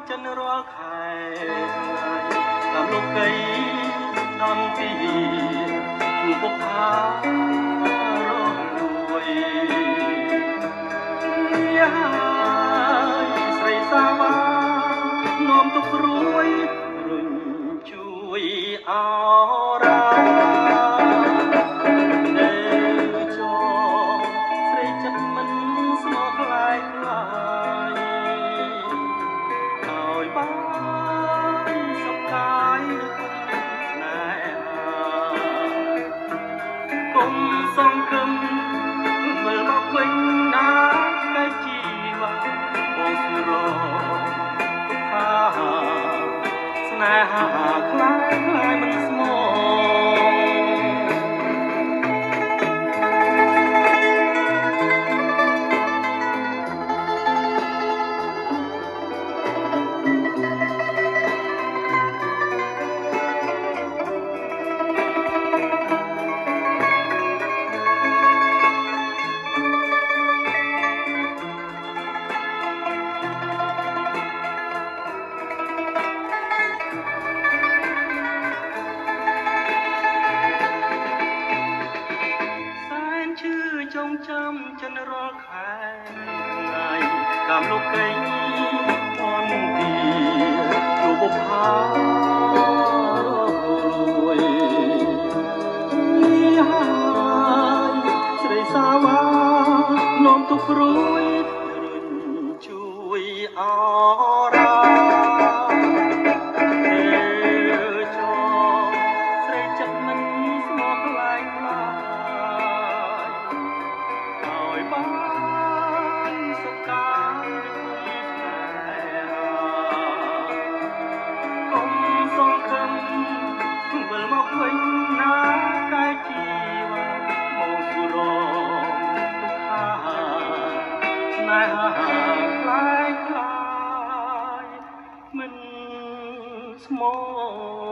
ចិនរាល់ខែតាមលោកីដំទីជួបបុប្ផារងលួយយាយស្រីសាវានាំទុកព្រួយរុញជួយអរ៉ាសង្ឃឹមវិលមកវិញណាកាយជីវ៉ាបងសុរថាស្នេហាខ្លាំងមិនស្មោចងចាំចិនរាល់ខែថ្ងៃតាមលោកីអនទីជួបបុប្ផារលួយហើយស្រីសាវានាំទុកព្រួយរុញជួយអរ៉ាវិញណាកាយជីវ៉ាមកសុរទុក្ខាស្នេហាខ្លាយខ្លាយមិនស្មោ